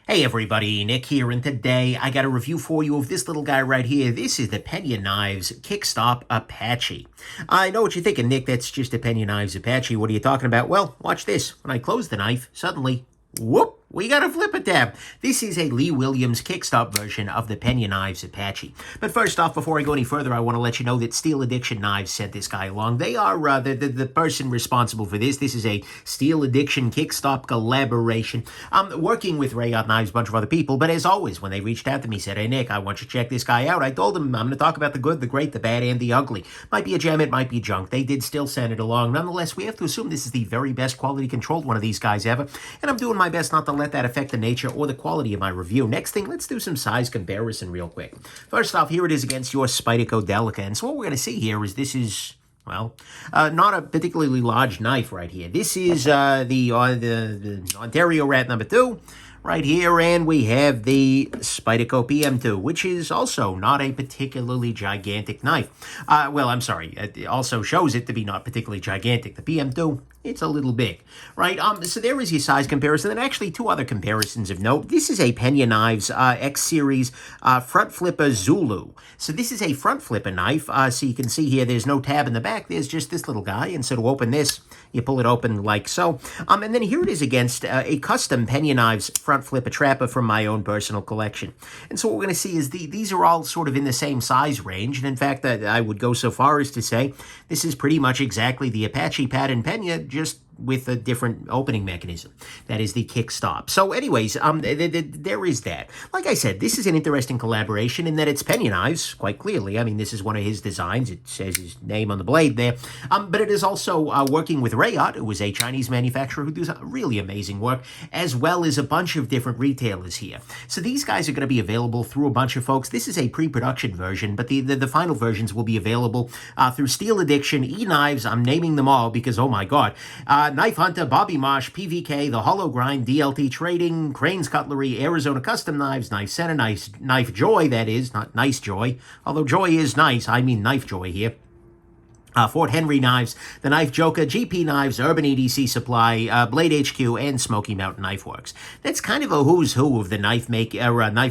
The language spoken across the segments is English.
Hey everybody, Nick here, and today I got a review for you of this little guy right here. This is the Peña Knives Kickstop Apache. I know what you're thinking, Nick, that's just a Peña Knives Apache. What are you talking about? Well, watch this. When I close the knife, suddenly, whoop, we got a flipper tab. This is a Lee Williams Kickstop version of the Peña Knives Apache. But first off, before I go any further, I want to let you know that Steel Addiction Knives sent this guy along. They are the person responsible for this. This is a Steel Addiction Kickstop collaboration. I'm working with Rayot Knives, a bunch of other people, but as always, when they reached out to me, said, hey, Nick, I want you to check this guy out. I told them I'm going to talk about the good, the great, the bad, and the ugly. Might be a gem, it might be junk. They did still send it along. Nonetheless, we have to assume this is the very best quality controlled one of these guys ever, and I'm doing my best not to let that affect the nature or the quality of my review. Next thing, let's do some size comparison real quick. First off, here it is against your Spyderco Delica, and so what we're going to see here is this is, well, not a particularly large knife right here. This is the Ontario Rat number 2 right here, and we have the Spyderco PM2, which is also not a particularly gigantic knife. Well, I'm sorry, it also shows it to be not particularly gigantic. The PM2, it's a little big, right? So there is your size comparison, and actually two other comparisons of note. This is a Peña Knives X Series front flipper Zulu. So this is a front flipper knife. So you can see here, there's no tab in the back. There's just this little guy, and so to open this, you pull it open like so. And then here it is against a custom Peña Knives front flipper trapper from my own personal collection. And so what we're going to see is these are all sort of in the same size range, and in fact, I would go so far as to say this is pretty much exactly the Apache pattern Peña, just with a different opening mechanism. That is the Kickstop. So anyways, there is that. Like I said, this is an interesting collaboration in that it's Peña Knives, quite clearly. I mean, this is one of his designs. It says his name on the blade there. But it is also working with Rayot, who is a Chinese manufacturer who does really amazing work, as well as a bunch of different retailers here. So these guys are going to be available through a bunch of folks. This is a pre-production version, but the final versions will be available through Steel Addiction, E-Knives. I'm naming them all because, oh my God, Knife Hunter, Bobby Marsh, PVK, The Hollow Grind, DLT Trading, Crane's Cutlery, Arizona Custom Knives, Knife Center, Knife Joy, that is, not Nice Joy. Although Joy is nice, I mean Knife Joy here. Fort Henry Knives, The Knife Joker, GP Knives, Urban EDC Supply, Blade HQ, and Smoky Mountain Knife Works. That's kind of a who's who of the knife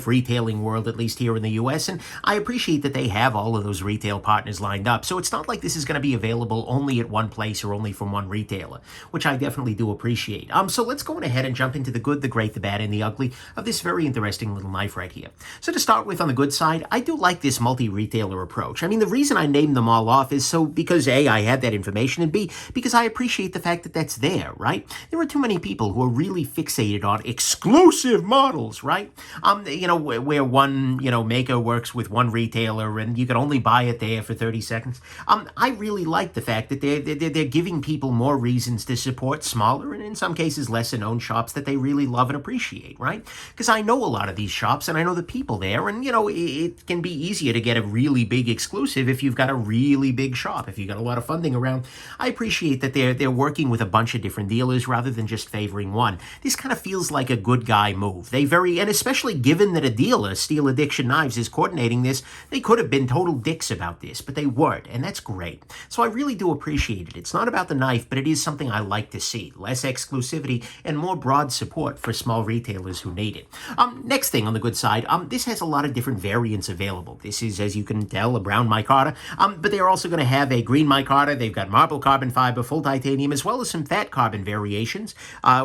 retailing world, at least here in the U.S., and I appreciate that they have all of those retail partners lined up. So it's not like this is going to be available only at one place or only from one retailer, which I definitely do appreciate. So let's go ahead and jump into the good, the great, the bad, and the ugly of this very interesting little knife right here. So to start with, on the good side, I do like this multi-retailer approach. I mean, the reason I named them all off is because A, I had that information, and B, because I appreciate the fact that that's there, right? There are too many people who are really fixated on exclusive models, right? Where one, maker works with one retailer and you can only buy it there for 30 seconds. I really like the fact that they're giving people more reasons to support smaller and in some cases lesser known shops that they really love and appreciate, right? Because I know a lot of these shops and I know the people there, and it can be easier to get a really big exclusive if you've got a really big shop, if you've got a lot of funding around. I appreciate that they're working with a bunch of different dealers rather than just favoring one. This kind of feels like a good guy move. And especially given that a dealer, Steel Addiction Knives, is coordinating this, they could have been total dicks about this, but they weren't, and that's great. So I really do appreciate it. It's not about the knife, but it is something I like to see. Less exclusivity and more broad support for small retailers who need it. Next thing on the good side, this has a lot of different variants available. This is, as you can tell, a brown micarta, but they're also going to have a green micarta. They've got marble carbon fiber, full titanium, as well as some fat carbon variations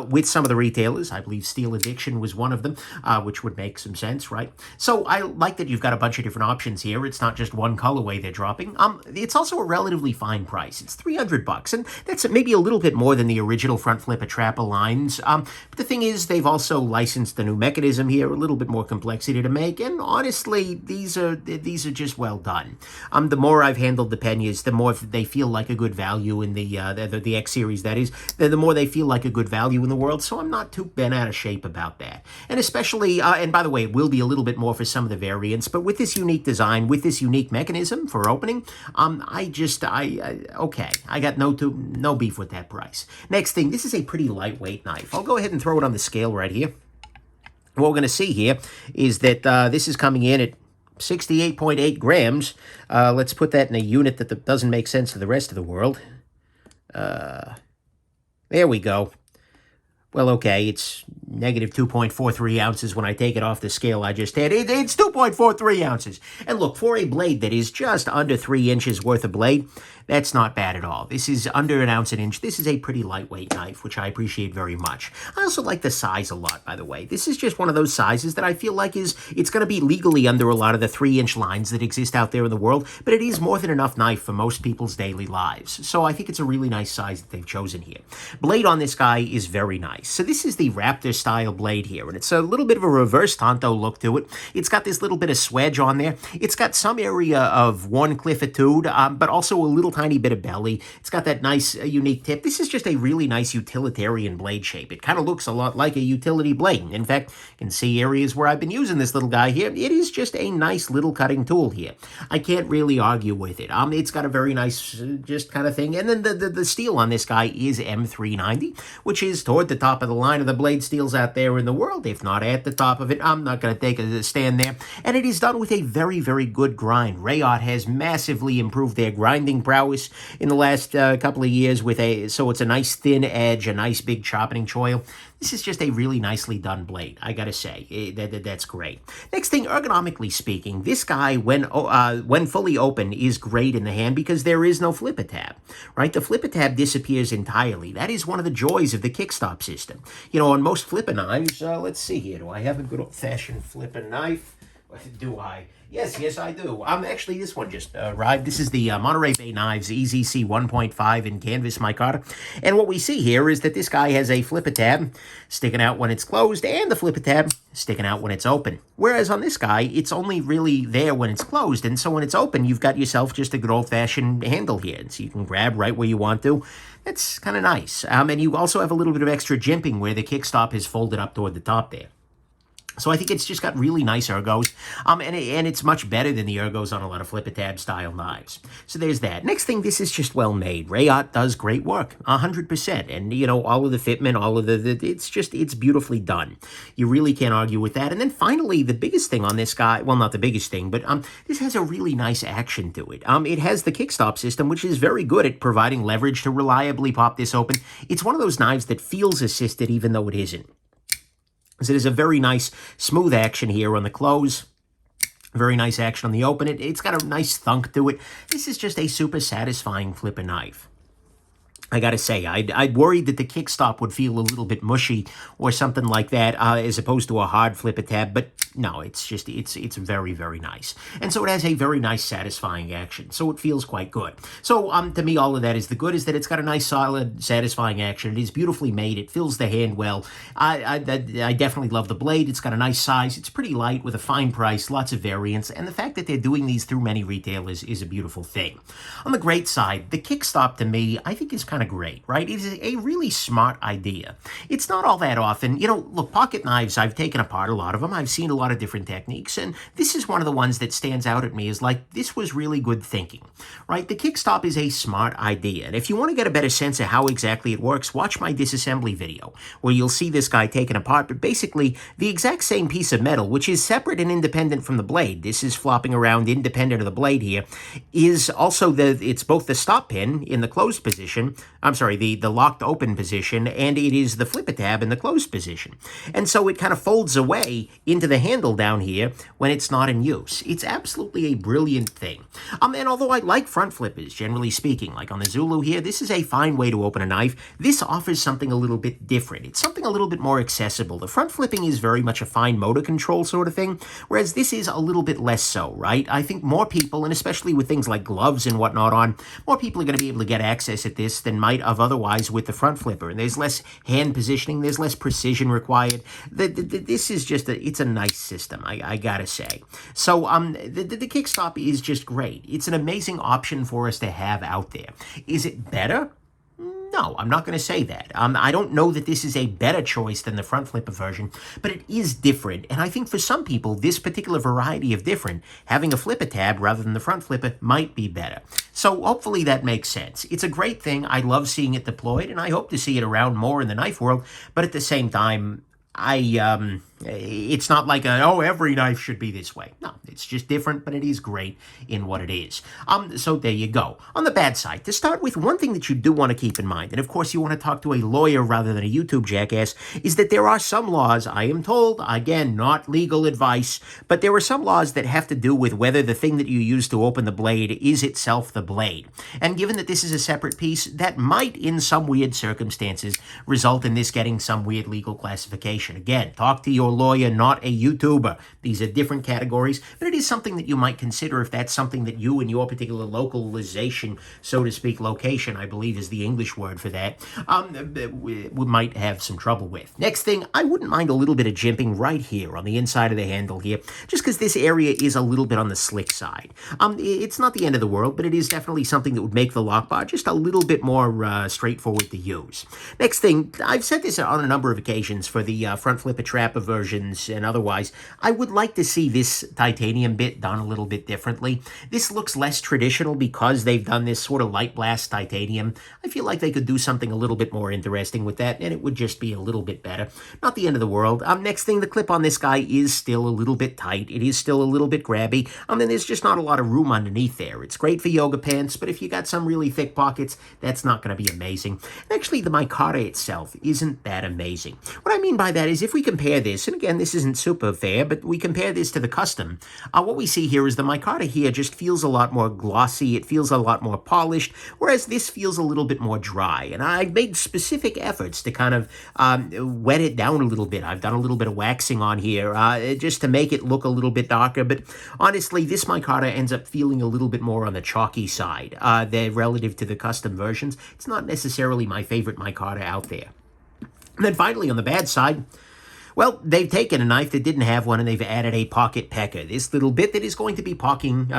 with some of the retailers. I believe Steel Addiction was one of them, which would make some sense, right? So I like that you've got a bunch of different options here. It's not just one colorway they're dropping. It's also a relatively fine price. It's $300, and that's maybe a little bit more than the original front flipper trapper lines. But the thing is, they've also licensed the new mechanism here, a little bit more complexity to make, and honestly, these are just well done. The more I've handled the Peñas, the more they feel like a good value in the X series, that is, the more they feel like a good value in the world, so I'm not too bent out of shape about that. And especially, and by the way, it will be a little bit more for some of the variants, but with this unique design, with this unique mechanism for opening, okay, I got no beef with that price. Next thing, this is a pretty lightweight knife. I'll go ahead and throw it on the scale right here. What we're going to see here is that this is coming in at 68.8 grams. Let's put that in a unit that doesn't make sense to the rest of the world. There we go. Well, okay, it's negative 2.43 ounces when I take it off the scale I just had. It's 2.43 ounces. And look, for a blade that is just under 3 inches worth of blade, that's not bad at all. This is under an ounce an inch. This is a pretty lightweight knife, which I appreciate very much. I also like the size a lot, by the way. This is just one of those sizes that I feel like it's going to be legally under a lot of the 3-inch lines that exist out there in the world, but it is more than enough knife for most people's daily lives. So I think it's a really nice size that they've chosen here. Blade on this guy is very nice. So this is the Raptor style blade here, and it's a little bit of a reverse Tonto look to it. It's got this little bit of swedge on there. It's got some area of worn cliffitude, but also a little tiny bit of belly. It's got that nice unique tip. This is just a really nice utilitarian blade shape. It kind of looks a lot like a utility blade. In fact, you can see areas where I've been using this little guy here. It is just a nice little cutting tool here. I can't really argue with it. It's got a very nice just kind of thing. And then the steel on this guy is M390, which is toward the top of the line of the blade steels out there in the world, if not at the top of it. I'm not going to take a stand there. And it is done with a very, very good grind. Rayot has massively improved their grinding prowess in the last couple of years so it's a nice thin edge, a nice big chopping choil. This is just a really nicely done blade, I gotta say. That's great. Next thing, ergonomically speaking, this guy, when fully open, is great in the hand because there is no flipper tab, right? The flipper tab disappears entirely. That is one of the joys of the kickstop system. You know, on most flipper knives, let's see here. Do I have a good old-fashioned flipper knife? Do I? Yes, I do. Actually, this one just arrived. This is the Monterey Bay Knives EZC 1.5 in canvas micarta. And what we see here is that this guy has a flipper tab sticking out when it's closed and the flipper tab sticking out when it's open. Whereas on this guy, it's only really there when it's closed. And so when it's open, you've got yourself just a good old-fashioned handle here. And so you can grab right where you want to. That's kind of nice. And you also have a little bit of extra jimping where the kickstop is folded up toward the top there. So I think it's just got really nice ergos, and it's much better than the ergos on a lot of flipper tab style knives. So there's that. Next thing, this is just well made. Rayot does great work, 100%. And, you know, all of the fitment, all of it's beautifully done. You really can't argue with that. And then finally, the biggest thing on this guy, well, not the biggest thing, but this has a really nice action to it. It has the kickstop system, which is very good at providing leverage to reliably pop this open. It's one of those knives that feels assisted even though it isn't. So there's a very nice smooth action here on the close. Very nice action on the open. It's got a nice thunk to it. This is just a super satisfying flipper knife. I gotta say, I'd worried that the kickstop would feel a little bit mushy or something like that, as opposed to a hard flipper tab, but no, it's very, very nice. And so it has a very nice, satisfying action, so it feels quite good. So, to me, all of that is the good, is that it's got a nice, solid, satisfying action. It is beautifully made. It fills the hand well. I definitely love the blade. It's got a nice size. It's pretty light with a fine price, lots of variants, and the fact that they're doing these through many retailers is a beautiful thing. On the great side, the kickstop, to me, I think is kind of great, right? It is a really smart idea. It's not all that often. You know, look, pocket knives, I've taken apart a lot of them. I've seen a lot of different techniques, and this is one of the ones that stands out at me as like, this was really good thinking, right? The kickstop is a smart idea, and if you want to get a better sense of how exactly it works, watch my disassembly video, where you'll see this guy taken apart, but basically the exact same piece of metal, which is separate and independent from the blade, this is flopping around independent of the blade here, is also it's both the stop pin in the closed position, the locked open position, and it is the flipper tab in the closed position. And so it kind of folds away into the handle down here when it's not in use. It's absolutely a brilliant thing. And although I like front flippers, generally speaking, like on the Zulu here, this is a fine way to open a knife. This offers something a little bit different. It's something a little bit more accessible. The front flipping is very much a fine motor control sort of thing, whereas this is a little bit less so, right? I think more people, and especially with things like gloves and whatnot on, more people are going to be able to get access at this than might have otherwise with the front flipper. And there's less hand positioning, there's less precision required. This is just it's a nice system, I gotta say. So the kickstop is just great. It's an amazing option for us to have out there. Is it better? No, I'm not going to say that. I don't know that this is a better choice than the front flipper version, but it is different. And I think for some people, this particular variety of different, having a flipper tab rather than the front flipper might be better. So hopefully that makes sense. It's a great thing. I love seeing it deployed, and I hope to see it around more in the knife world. But at the same time, it's not like every knife should be this way. No, It's just different, but it is great in what it is. So there you go. On the bad side, to start with, one thing that you do want to keep in mind, and of course you want to talk to a lawyer rather than a YouTube jackass, is that there are some laws, I am told, again, not legal advice, but there are some laws that have to do with whether the thing that you use to open the blade is itself the blade. And given that this is a separate piece, that might, in some weird circumstances, result in this getting some weird legal classification. Again, talk to your lawyer, not a YouTuber. These are different categories, but it is something that you might consider if that's something that you in your particular localization, so to speak, location, I believe is the English word for that, we might have some trouble with. Next thing, I wouldn't mind a little bit of jimping right here on the inside of the handle here, just because this area is a little bit on the slick side. It's not the end of the world, but it is definitely something that would make the lock bar just a little bit more straightforward to use. Next thing, I've said this on a number of occasions for the front flipper trapper versions and otherwise, I would like to see this titanium bit done a little bit differently. This looks less traditional because they've done this sort of light blast titanium. I feel like they could do something a little bit more interesting with that, and it would just be a little bit better. Not the end of the world. Next thing, the clip on this guy is still a little bit tight. It is still a little bit grabby. And there's just not a lot of room underneath there. It's great for yoga pants, but if you got some really thick pockets, that's not going to be amazing. And actually, the micarta itself isn't that amazing. What I mean by that is if we compare this, and again, this isn't super fair, but we compare this to the custom, what we see here is the micarta here just feels a lot more glossy. It feels a lot more polished, whereas this feels a little bit more dry. And I made specific efforts to kind of wet it down a little bit. I've done a little bit of waxing on here just to make it look a little bit darker. But honestly, this micarta ends up feeling a little bit more on the chalky side relative to the custom versions. It's not necessarily my favorite micarta out there. And then finally, on the bad side, well, they've taken a knife that didn't have one and they've added a pocket pecker. This little bit that is going to be pecking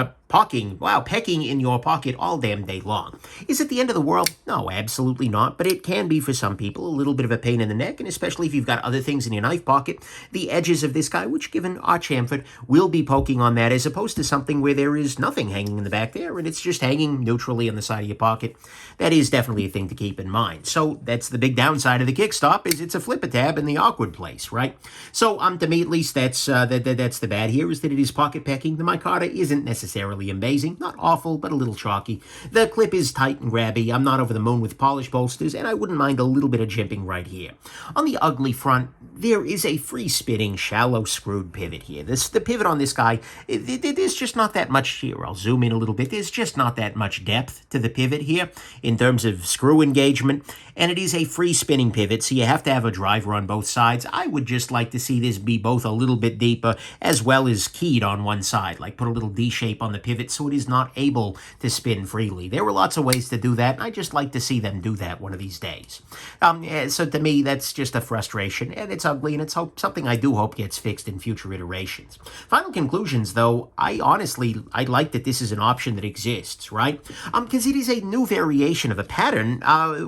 in your pocket all damn day long. Is it the end of the world? No, absolutely not, but it can be for some people a little bit of a pain in the neck, and especially if you've got other things in your knife pocket, the edges of this guy, which given our chamfer, will be poking on that as opposed to something where there is nothing hanging in the back there and it's just hanging neutrally on the side of your pocket. That is definitely a thing to keep in mind. So that's the big downside of the Kickstop, is it's a flipper tab in the awkward place, right? So to me at least, that's the bad here, is that it is pocket pecking. The micarta isn't necessarily amazing, not awful, but a little chalky. The clip is tight and grabby. I'm not over the moon with polish bolsters, and I wouldn't mind a little bit of jimping right here. On the ugly front, there is a free-spinning, shallow screwed pivot here. The pivot on this guy, there's just not that much here. I'll zoom in a little bit. There's just not that much depth to the pivot here in terms of screw engagement, and it is a free-spinning pivot, so you have to have a driver on both sides. I would just like to see this be both a little bit deeper as well as keyed on one side, like put a little D shape on the pivot so it is not able to spin freely. There were lots of ways to do that, and I just like to see them do that one of these days. So to me, that's just a frustration, and it's ugly, and it's something I do hope gets fixed in future iterations. Final conclusions, though, I like that this is an option that exists, right? Because it is a new variation of a pattern,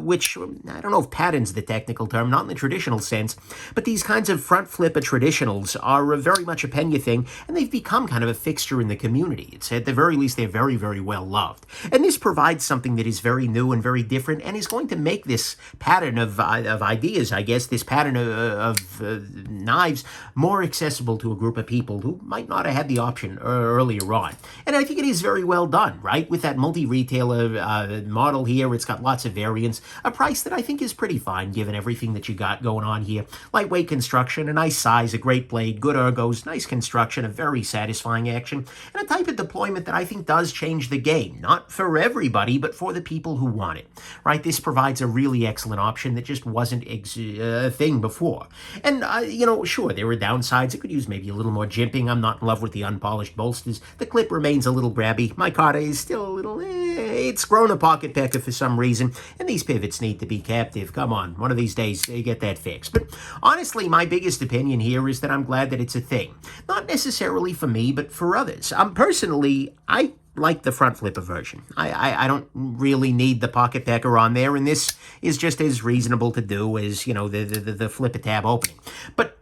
which, I don't know if pattern's the technical term, not in the traditional sense, but these kinds of front flipper traditionals are very much a Peña thing, and they've become kind of a fixture in the community. It's at the very least, they're very, very well loved. And this provides something that is very new and very different, and is going to make this pattern of ideas, I guess, this pattern of knives more accessible to a group of people who might not have had the option earlier on. And I think it is very well done, right? With that multi-retailer model here, it's got lots of variants, a price that I think is pretty fine given everything that you got going on here. Lightweight construction, a nice size, a great blade, good ergos, nice construction, a very satisfying action, and a type of deployment that I think does change the game. Not for everybody, but for the people who want it, right? This provides a really excellent option that just wasn't a thing before. And, sure, there were downsides. It could use maybe a little more jimping. I'm not in love with the unpolished bolsters. The clip remains a little grabby. Micarta is still a little, it's grown a pocket pecker for some reason, and these pivots need to be captive. Come on, one of these days, you get that fixed. But honestly, my biggest opinion here is that I'm glad that it's a thing. Not necessarily for me, but for others. Personally, I like the front flipper version. I don't really need the pocket pecker on there, and this is just as reasonable to do as, the flipper tab opening. But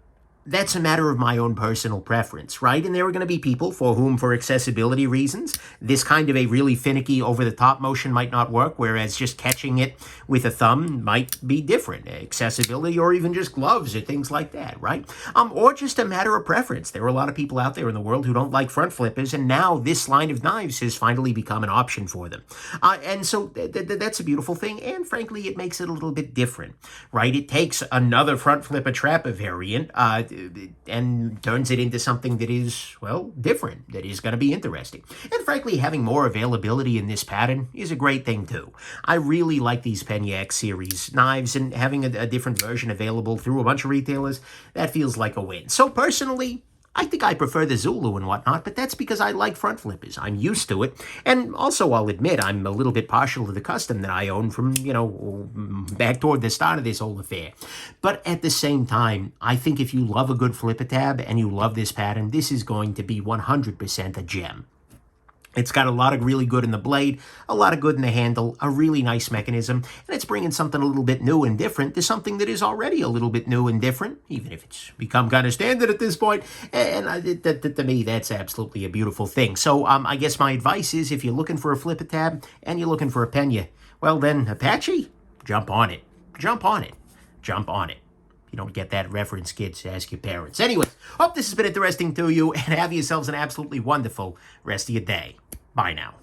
that's a matter of my own personal preference, right? And there are going to be people for whom, for accessibility reasons, this kind of a really finicky, over-the-top motion might not work, whereas just catching it with a thumb might be different. Accessibility, or even just gloves or things like that, right? Or just a matter of preference. There are a lot of people out there in the world who don't like front flippers, and now this line of knives has finally become an option for them. And so that's a beautiful thing, and frankly, it makes it a little bit different, right? It takes another front flipper trapper variant, and turns it into something that is, well, different, that is going to be interesting. And frankly, having more availability in this pattern is a great thing too. I really like these Peña X series knives, and having a different version available through a bunch of retailers, that feels like a win. So personally, I think I prefer the Zulu and whatnot, but that's because I like front flippers. I'm used to it. And also, I'll admit, I'm a little bit partial to the custom that I own from, back toward the start of this whole affair. But at the same time, I think if you love a good flipper tab and you love this pattern, this is going to be 100% a gem. It's got a lot of really good in the blade, a lot of good in the handle, a really nice mechanism, and it's bringing something a little bit new and different to something that is already a little bit new and different, even if it's become kind of standard at this point. And to me, that's absolutely a beautiful thing. So I guess my advice is, if you're looking for a flipper tab and you're looking for a Peña, well then, Apache, jump on it. Jump on it. Jump on it. If you don't get that reference, kids, ask your parents. Anyway, hope this has been interesting to you, and have yourselves an absolutely wonderful rest of your day. Bye now.